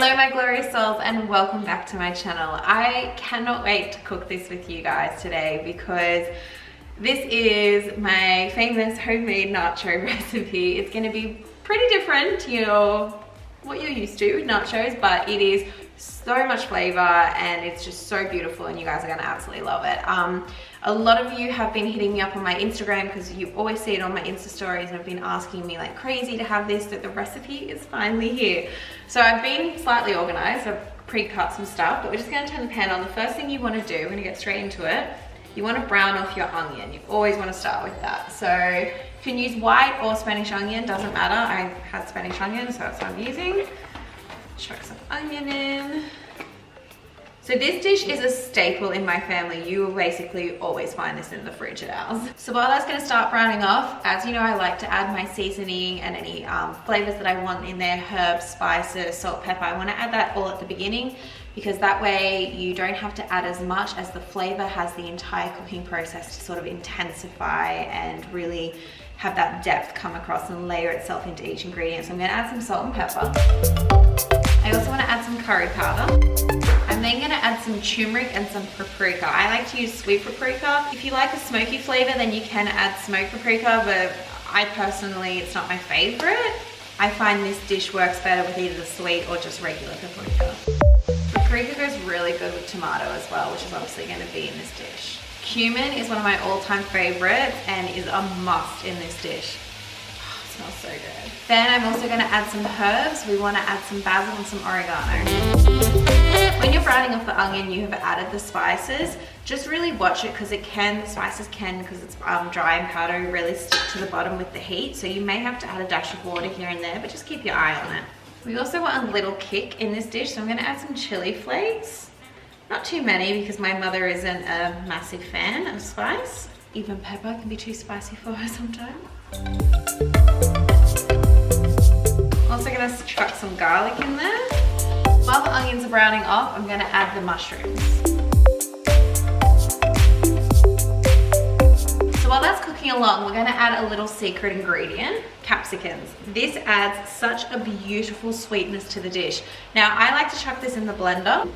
Hello my glorious souls and welcome back to my channel. I cannot wait to cook this with you guys today because this is my famous homemade nacho recipe. It's going to be pretty different to what you're used to with nachos, but it is so much flavor and it's just so beautiful and you guys are going to absolutely love it. A lot of you have been hitting me up on my Instagram because you always see it on my Insta stories and have been asking me like crazy to have this, so the recipe is finally here. So I've been slightly organized, I've pre-cut some stuff, but we're just going to turn the pan on. The first thing you want to do, we're going to get straight into it, you want to brown off your onion. You always want to start with that. So you can use white or Spanish onion, doesn't matter. I had Spanish onion, so that's what I'm using. Chuck some onion in. So this dish is a staple in my family. You will basically always find this in the fridge at ours. So while that's gonna start browning off, as you know, I like to add my seasoning and any flavors that I want in there, herbs, spices, salt, pepper. I wanna add that all at the beginning because that way you don't have to add as much as the flavor has the entire cooking process to sort of intensify and really have that depth come across and layer itself into each ingredient. So I'm gonna add some salt and pepper. I also wanna add some curry powder. I'm then gonna add some turmeric and some paprika. I like to use sweet paprika. If you like a smoky flavor, then you can add smoked paprika, but I personally, it's not my favorite. I find this dish works better with either the sweet or just regular paprika. Paprika goes really good with tomato as well, which is obviously gonna be in this dish. Cumin is one of my all-time favorites and is a must in this dish. Smells so good. Then I'm also going to add some herbs. We want to add some basil and some oregano. When you're browning off the onion, you have added the spices. Just really watch it because the spices can, because it's dry and powdery, really stick to the bottom with the heat. So you may have to add a dash of water here and there, but just keep your eye on it. We also want a little kick in this dish, so I'm going to add some chili flakes. Not too many because my mother isn't a massive fan of spice. Even pepper can be too spicy for her sometimes. Also gonna chuck some garlic in there. While the onions are browning off, I'm gonna add the mushrooms. So while that's cooking along, we're gonna add a little secret ingredient, capsicums. This adds such a beautiful sweetness to the dish. Now, I like to chuck this in the blender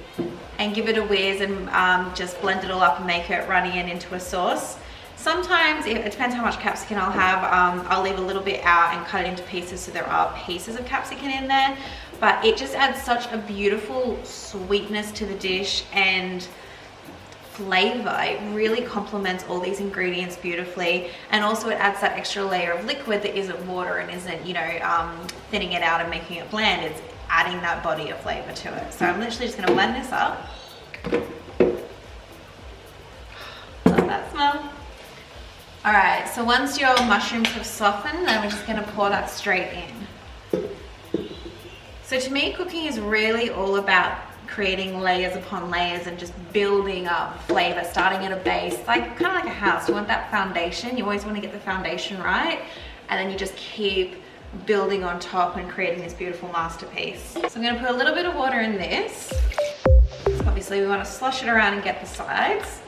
and give it a whiz and just blend it all up and make it runny and into a sauce. Sometimes, it depends how much capsicum I'll have, I'll leave a little bit out and cut it into pieces so there are pieces of capsicum in there. But it just adds such a beautiful sweetness to the dish and flavor. It really complements all these ingredients beautifully. And also it adds that extra layer of liquid that isn't water and isn't, you know, thinning it out and making it bland. It's adding that body of flavor to it. So I'm literally just gonna blend this up. Love that smell. All right, so once your mushrooms have softened, then we're just gonna pour that straight in. So to me, cooking is really all about creating layers upon layers and just building up flavor, starting at a base, like kind of like a house. You want that foundation, you always wanna get the foundation right, and then you just keep building on top and creating this beautiful masterpiece. So I'm gonna put a little bit of water in this. So obviously we wanna slosh it around and get the sides.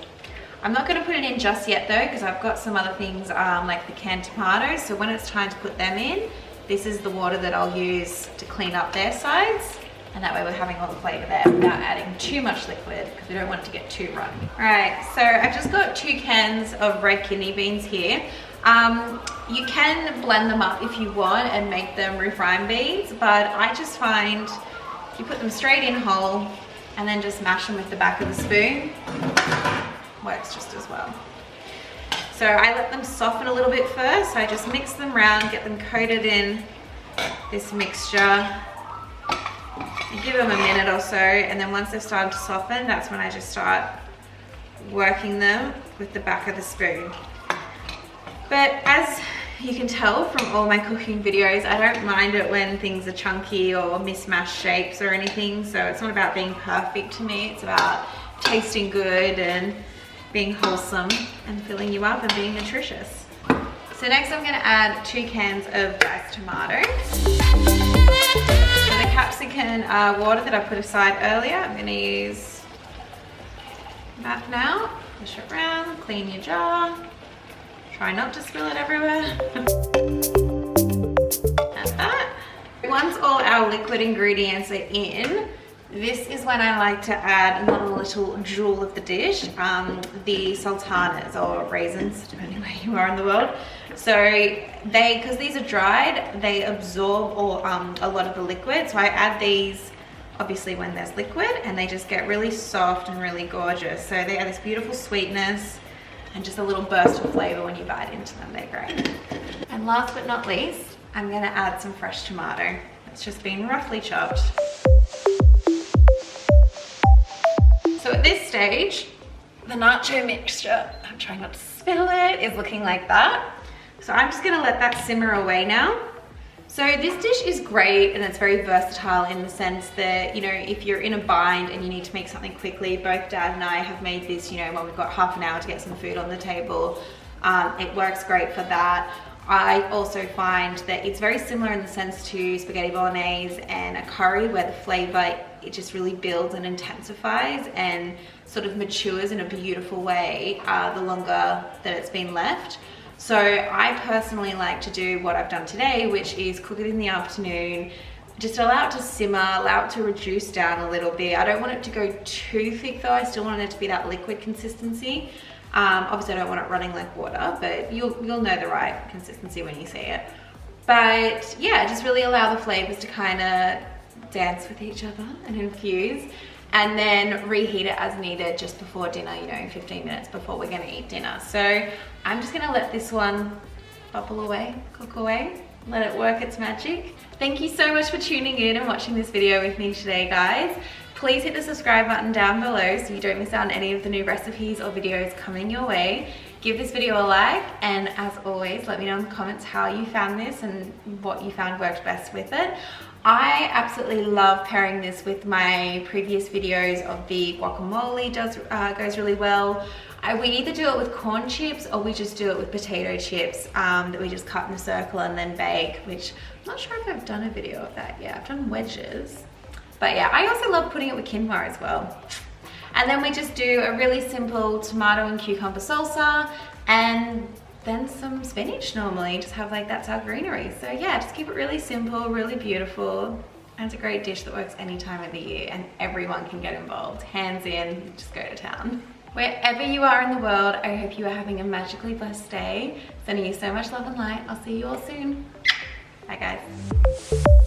I'm not going to put it in just yet though because I've got some other things like the canned tomatoes, so when it's time to put them in, this is the water that I'll use to clean up their sides, and that way we're having all the flavor there without adding too much liquid because we don't want it to get too runny. Alright, so I've just got 2 cans of red kidney beans here. You can blend them up if you want and make them refined beans, but I just find you put them straight in whole and then just mash them with the back of the spoon. Works just as well. So I let them soften a little bit first. So I just mix them around, get them coated in this mixture, and give them a minute or so, and then once they've started to soften, that's when I just start working them with the back of the spoon. But as you can tell from all my cooking videos, I don't mind it when things are chunky or mismatched shapes or anything. So it's not about being perfect to me, it's about tasting good and being wholesome and filling you up and being nutritious. So next I'm gonna add 2 cans of diced tomatoes. So the capsicum water that I put aside earlier, I'm gonna use that now. Push it around, clean your jar. Try not to spill it everywhere. Add that. once all our liquid ingredients are in, this is when I like to add another little jewel of the dish, the sultanas or raisins, depending where you are in the world. So because these are dried, they absorb all, a lot of the liquid. So I add these obviously when there's liquid, and they just get really soft and really gorgeous. So they have this beautiful sweetness and just a little burst of flavor when you bite into them. They're great. And last but not least, I'm gonna add some fresh tomato. It's just been roughly chopped. So at this stage, the nacho mixture, I'm trying not to spill it, is looking like that. So I'm just gonna let that simmer away now. So this dish is great, and it's very versatile in the sense that, you know, if you're in a bind and you need to make something quickly, both Dad and I have made this, you know, when we've got half an hour to get some food on the table. It works great for that. I also find that it's very similar in the sense to spaghetti bolognese and a curry, where the flavor, it just really builds and intensifies and sort of matures in a beautiful way the longer that it's been left. So I personally like to do what I've done today, which is cook it in the afternoon, just allow it to simmer, allow it to reduce down a little bit. I don't want it to go too thick though. I still want it to be that liquid consistency. Obviously I don't want it running like water, but you'll know the right consistency when you see it. But yeah, just really allow the flavors to kind of dance with each other and infuse, and then reheat it as needed just before dinner, you know, 15 minutes before we're gonna eat dinner. So I'm just gonna let this one bubble away, cook away, let it work its magic. Thank you so much for tuning in and watching this video with me today, guys. Please hit the subscribe button down below so you don't miss out on any of the new recipes or videos coming your way. Give this video a like, and as always, let me know in the comments how you found this and what you found worked best with it. I absolutely love pairing this with my previous videos of the guacamole. Goes really well. We either do it with corn chips or we just do it with potato chips that we just cut in a circle and then bake, which I'm not sure if I've done a video of that yet. I've done wedges. But yeah, I also love putting it with quinoa as well. And then we just do a really simple tomato and cucumber salsa, and then some spinach normally. Just have like, that's our greenery. So yeah, just keep it really simple, really beautiful. And it's a great dish that works any time of the year, and everyone can get involved. Hands in, just go to town. Wherever you are in the world, I hope you are having a magically blessed day. Sending you so much love and light. I'll see you all soon. Bye guys.